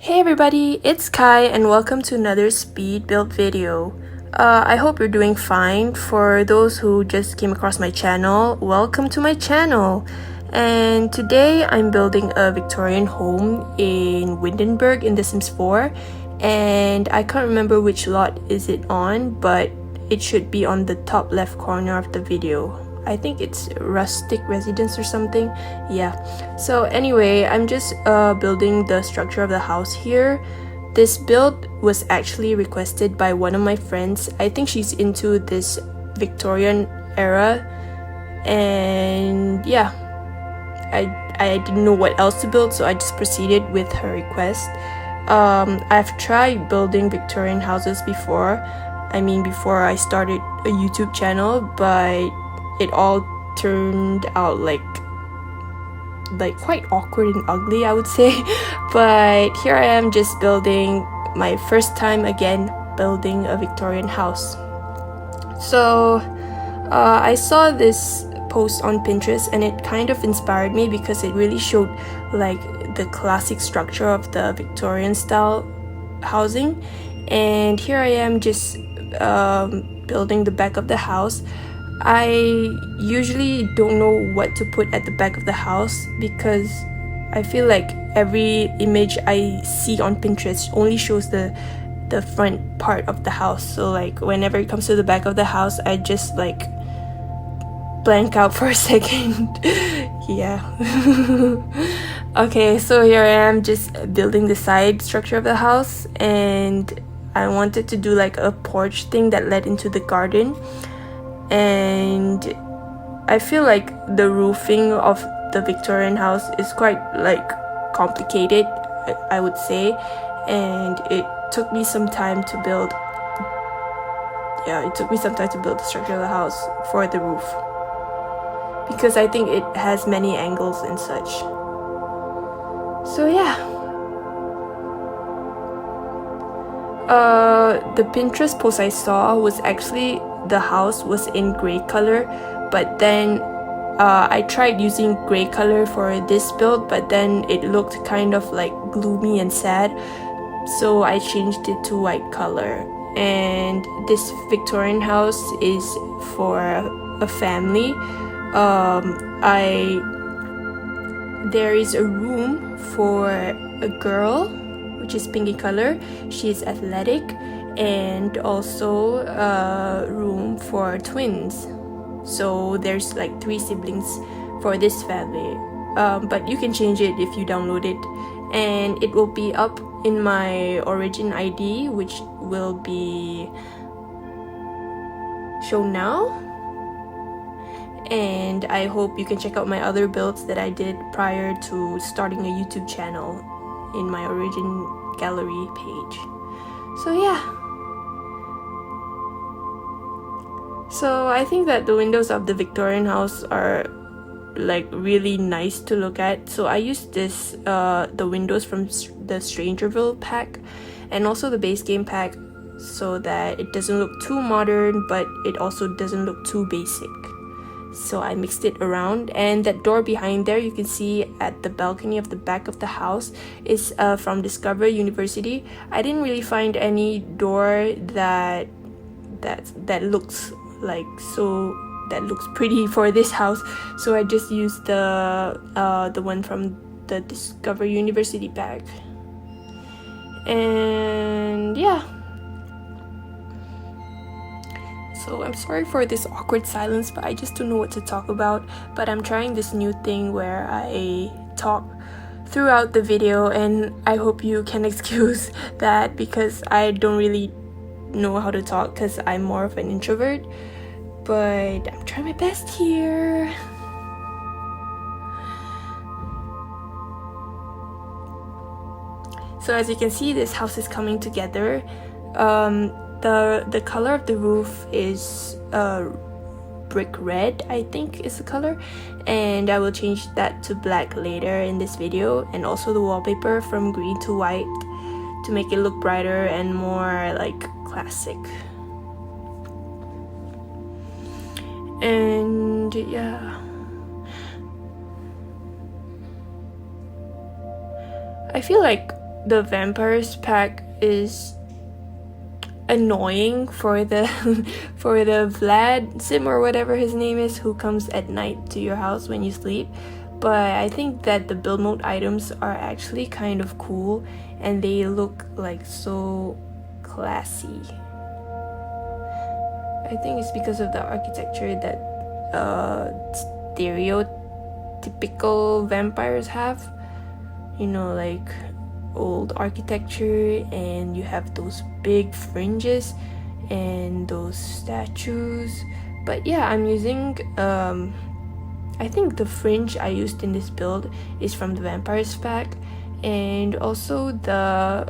Hey everybody, it's Kai and welcome to another speed build video. I hope you're doing fine. For those who just came across my channel, welcome to my channel. And today I'm building a Victorian home in Windenburg in The Sims 4. And I can't remember which lot is it on, but it should be on the top left corner of the video. I think it's rustic residence or something. Yeah, so anyway, I'm just building the structure of the house here. This build was actually requested by one of my friends. I think she's into this Victorian era, and yeah, I didn't know what else to build, so I just proceeded with her request. I've tried building Victorian houses before. Before I started a YouTube channel, but it all turned out like quite awkward and ugly, I would say. But here I am just building my first time again building a Victorian house. So I saw this post on Pinterest and it kind of inspired me because it really showed like the classic structure of the Victorian style housing. And here I am just building the back of the house. I usually don't know what to put at the back of the house because I feel like every image I see on Pinterest only shows the front part of the house. So like whenever it comes to the back of the house, I just like blank out for a second. Yeah. Okay, so here I am just building the side structure of the house, and I wanted to do like a porch thing that led into the garden. And I feel like the roofing of the Victorian house is quite like complicated, I would say, and it took me some time to build. Yeah, it took me some time to build the structure of the house for the roof because I think it has many angles and such. So yeah. The Pinterest post I saw was actually the house was in gray color, but then I tried using gray color for this build, but then it looked kind of like gloomy and sad, so I changed it to white color. And this Victorian house is for a family. There is a room for a girl, which is pinky color. She is athletic, and also a room for twins. So there's like 3 siblings for this family, but you can change it if you download it, and it will be up in my origin ID, which will be shown now. And I hope you can check out my other builds that I did prior to starting a YouTube channel in my origin gallery page. So yeah. So I think that the windows of the Victorian house are like really nice to look at. So I used this the windows from the Strangerville pack and also the base game pack, so that it doesn't look too modern but it also doesn't look too basic. So I mixed it around, and that door behind there you can see at the balcony of the back of the house is from Discover University. I didn't really find any door that looks like that looks pretty for this house, so I just used the one from the Discover University pack. And yeah, so I'm sorry for this awkward silence, but I just don't know what to talk about. But I'm trying this new thing where I talk throughout the video, and I hope you can excuse that because I don't really know how to talk because I'm more of an introvert. But I'm trying my best here. So as you can see, this house is coming together. The color of the roof is brick red, I think is the color, and I will change that to black later in this video, and also the wallpaper from green to white to make it look brighter and more like classic. And yeah, I feel like the vampires pack is annoying for the for the Vlad Sim or whatever his name is, who comes at night to your house when you sleep. But I think that the build mode items are actually kind of cool, and they look like so classy. I think it's because of the architecture that stereotypical vampires have, you know, like old architecture, and you have those big fringes and those statues. But yeah, I'm using I think the fringe I used in this build is from the vampires pack, and also the,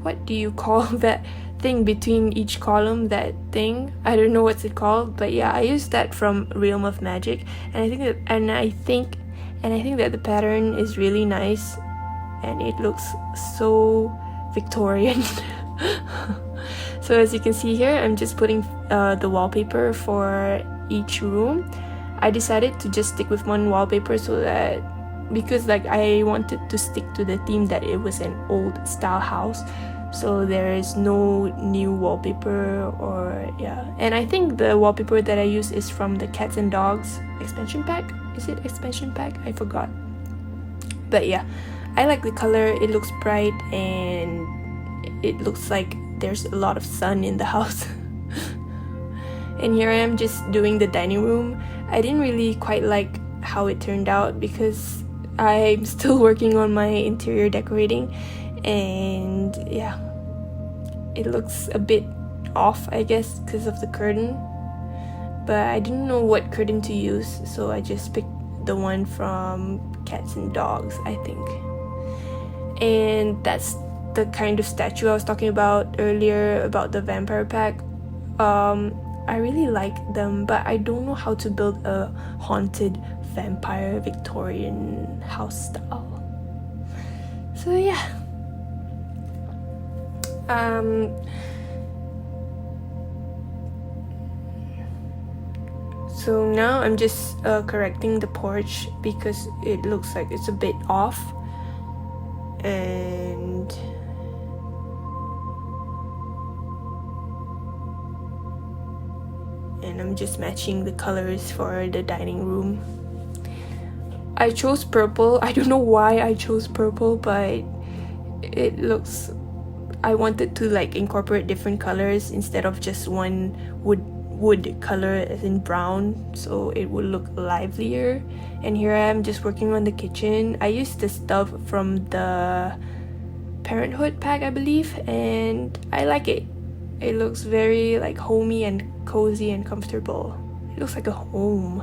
what do you call that thing between each column, that thing, I don't know what's it called, but yeah, I used that from Realm of Magic, and I think that the pattern is really nice, and it looks so Victorian. So as you can see here, I'm just putting the wallpaper for each room. I decided to just stick with one wallpaper so that, because like I wanted to stick to the theme that it was an old style house, so there is no new wallpaper, or yeah. And I think the wallpaper that I use is from the Cats and Dogs expansion pack. Is it expansion pack? I forgot. But yeah, I like the color. It looks bright and it looks like there's a lot of sun in the house. And here I am just doing the dining room. I didn't really quite like how it turned out because I'm still working on my interior decorating, and yeah, it looks a bit off, I guess, because of the curtain. But I didn't know what curtain to use, so I just picked the one from Cats and Dogs, I think. And that's the kind of statue I was talking about earlier about the vampire pack. I really like them, but I don't know how to build a haunted vampire Victorian house style. So yeah. So now I'm just correcting the porch because it looks like it's a bit off, and I'm just matching the colors for the dining room. I chose purple. I don't know why I chose purple, but it looks, I wanted to like incorporate different colors instead of just one wood color as in brown, so it would look livelier. And here I am just working on the kitchen. I used the stuff from the Parenthood pack, I believe, and I like it. It looks very like homey and cozy and comfortable. It looks like a home.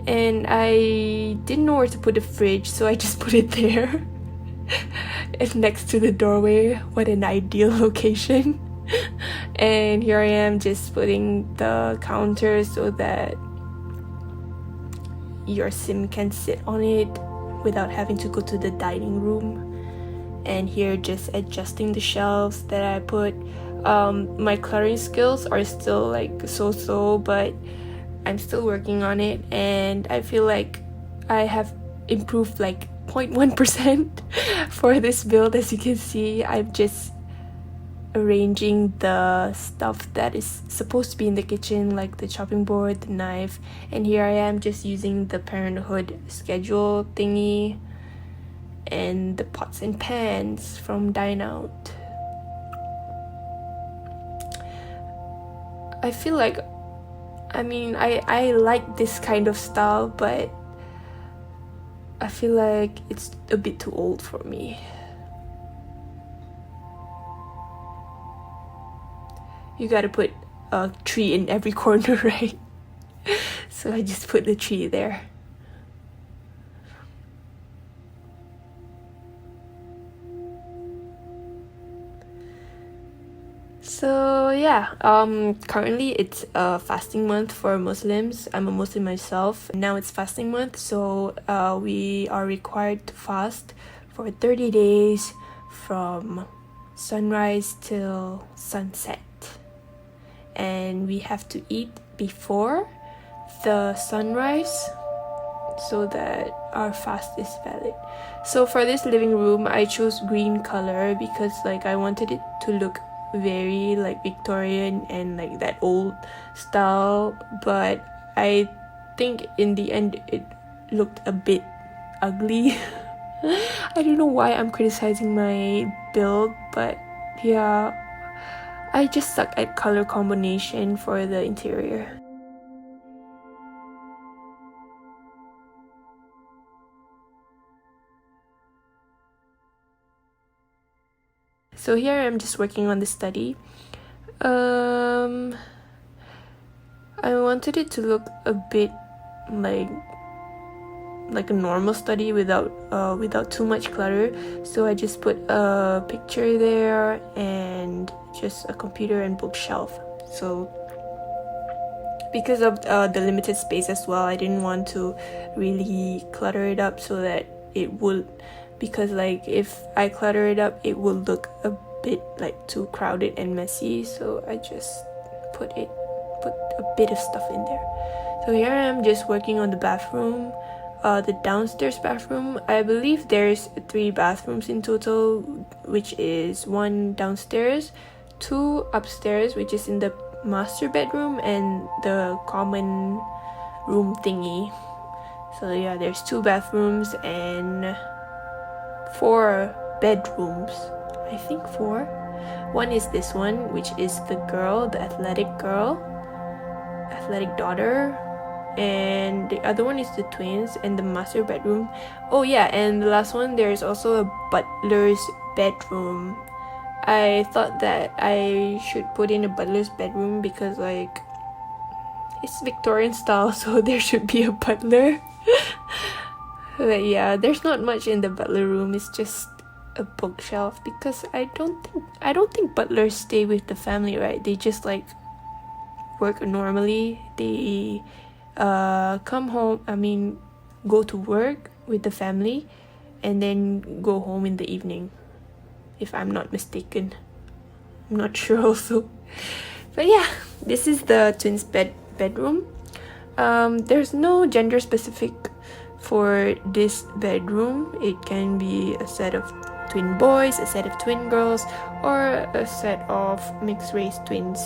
And I didn't know where to put the fridge, so I just put it there. It's next to the doorway. What an ideal location. And here I am just putting the counter so that your sim can sit on it without having to go to the dining room. And here just adjusting the shelves that I put. My cluttering skills are still like so-so, but I'm still working on it, and I feel like I have improved like 0.1% for this build. As you can see, I'm just arranging the stuff that is supposed to be in the kitchen, like the chopping board, the knife, and here I am just using the Parenthood schedule thingy and the pots and pans from Dine Out. I feel like, I mean, I like this kind of style, but I feel like it's a bit too old for me. You gotta put a tree in every corner, right? So I just put the tree there. So yeah, currently it's a fasting month for Muslims. I'm a Muslim myself. Now it's fasting month, so we are required to fast for 30 days from sunrise till sunset. And we have to eat before the sunrise so that our fastest valid. So for this living room, I chose green color because like I wanted it to look very like Victorian and like that old style, but I think in the end it looked a bit ugly. I don't know why I'm criticizing my build, but yeah, I just suck at color combination for the interior. So here I'm just working on the study. I wanted it to look a bit like a normal study without too much clutter, so I just put a picture there and just a computer and bookshelf. So because of the limited space as well, I didn't want to really clutter it up so that it would, because like if I clutter it up it will look a bit like too crowded and messy, so I just put a bit of stuff in there. So here I am just working on the bathroom, the downstairs bathroom. I believe there's 3 bathrooms in total, which is 1 downstairs, 2 upstairs, which is in the master bedroom, and the common room thingy. So yeah, there's 2 bathrooms and 4 bedrooms. I think 4. One is this one, which is the girl, the athletic daughter, and the other one is the twins and the master bedroom. Oh yeah, and the last one, there's also a butler's bedroom. I thought that I should put in a butler's bedroom because like it's Victorian style, so there should be a butler. But yeah, there's not much in the butler room. It's just a bookshelf, because I don't think butlers stay with the family, right? They just like work normally. They come home, go to work with the family and then go home in the evening, if I'm not mistaken. I'm not sure also. But yeah, this is the twins bedroom. There's no gender specific for this bedroom. It can be a set of twin boys, a set of twin girls, or a set of mixed race twins,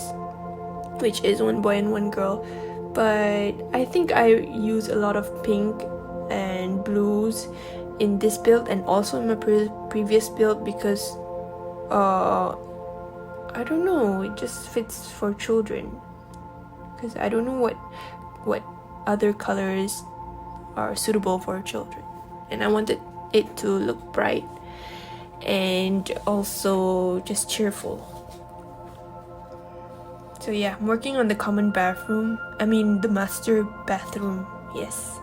which is 1 boy and 1 girl. But I think I use a lot of pink and blues in this build and also in my previous build because I don't know, it just fits for children, because I don't know what other colors are suitable for children, and I wanted it to look bright and also just cheerful. So yeah, I'm working on the common bathroom, the master bathroom. Yes.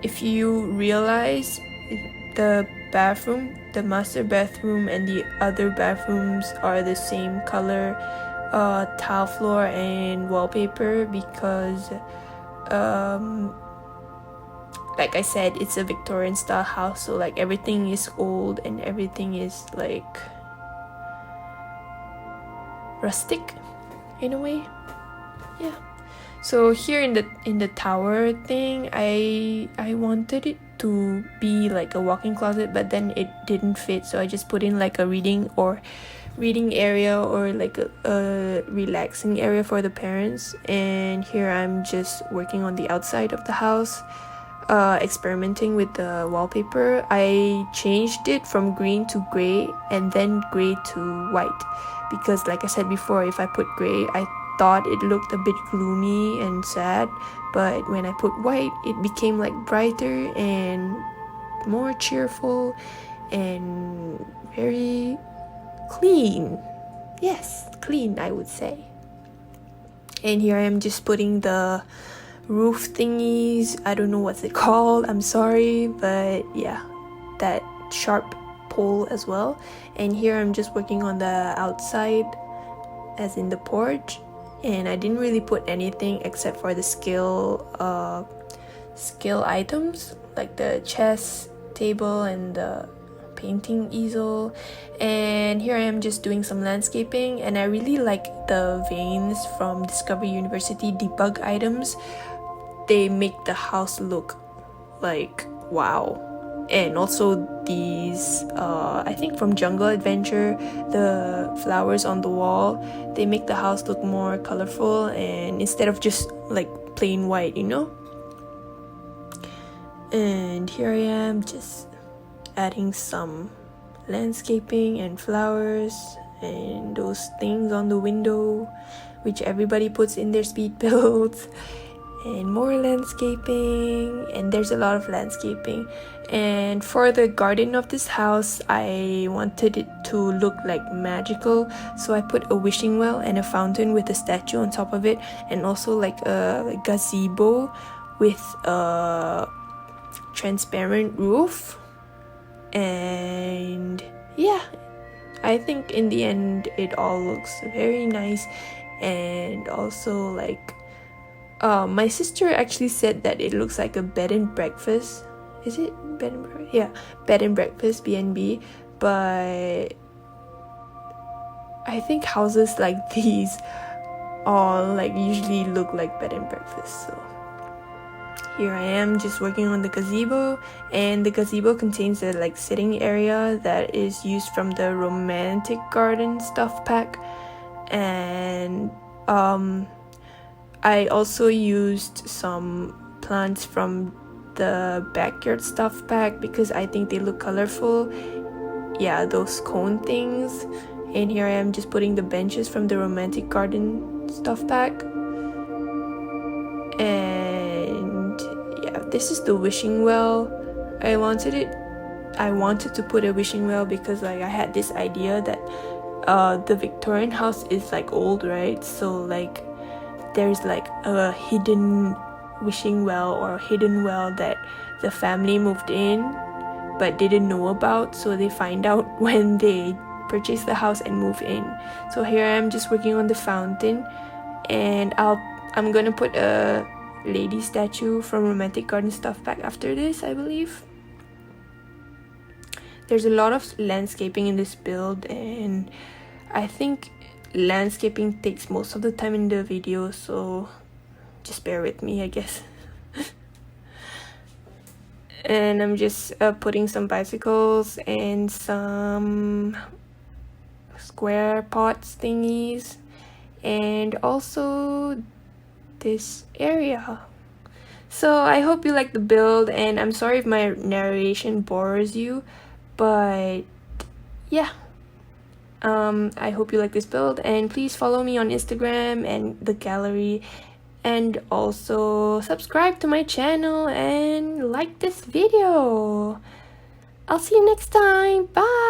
If you realize, the master bathroom and the other bathrooms are the same color tile floor and wallpaper, because like I said, it's a Victorian style house, so like everything is old and everything is like rustic in a way. Yeah. So here in the tower thing, I wanted it to be like a walk-in closet, but then it didn't fit, so I just put in like a reading area or like a relaxing area for the parents. And here I'm just working on the outside of the house, experimenting with the wallpaper. I changed it from green to gray and then gray to white, because like I said before, if I put gray, I thought it looked a bit gloomy and sad, but when I put white, it became like brighter and more cheerful and very clean. Yes, clean, I would say. And here I am just putting the roof thingies. I don't know what's it called, I'm sorry, but yeah, that sharp pole as well. And here I'm just working on the outside, as in the porch, and I didn't really put anything except for the skill items, like the chess table and the painting easel. And here I am just doing some landscaping, and I really like the veins from Discovery University debug items. they make the house look like wow. And also these I think from Jungle Adventure, the flowers on the wall, they make the house look more colorful, and instead of just like plain white, you know. And here I am just adding some landscaping and flowers and those things on the window, which everybody puts in their speed builds. And more landscaping, and there's a lot of landscaping. And for the garden of this house, I wanted it to look like magical, so I put a wishing well and a fountain with a statue on top of it, and also like a gazebo with a transparent roof. And yeah, I think in the end it all looks very nice. And also like my sister actually said that it looks like a bed and breakfast. Is it bed and breakfast? Yeah, bed and breakfast, B&B. But I think houses like these all like usually look like bed and breakfast. So here I am just working on the gazebo, and the gazebo contains a like sitting area that is used from the romantic garden stuff pack. And I also used some plants from the backyard stuff pack because I think they look colorful. Yeah, those cone things. And here I am just putting the benches from the romantic garden stuff pack. And yeah, this is the wishing well. I wanted to put a wishing well because like I had this idea that the Victorian house is like old, right? So like there's like a hidden wishing well or hidden well that the family moved in but didn't know about, so they find out when they purchase the house and move in. So here I am just working on the fountain, and I'm gonna put a lady statue from romantic garden stuff pack after this, I believe. There's a lot of landscaping in this build, and I think landscaping takes most of the time in the video, so just bear with me, I guess. And I'm just putting some bicycles and some square pots thingies, and also this area. So I hope you like the build, and I'm sorry if my narration bores you, but yeah. I hope you like this build, and please follow me on Instagram and the gallery, and also subscribe to my channel and like this video. I'll see you next time. Bye.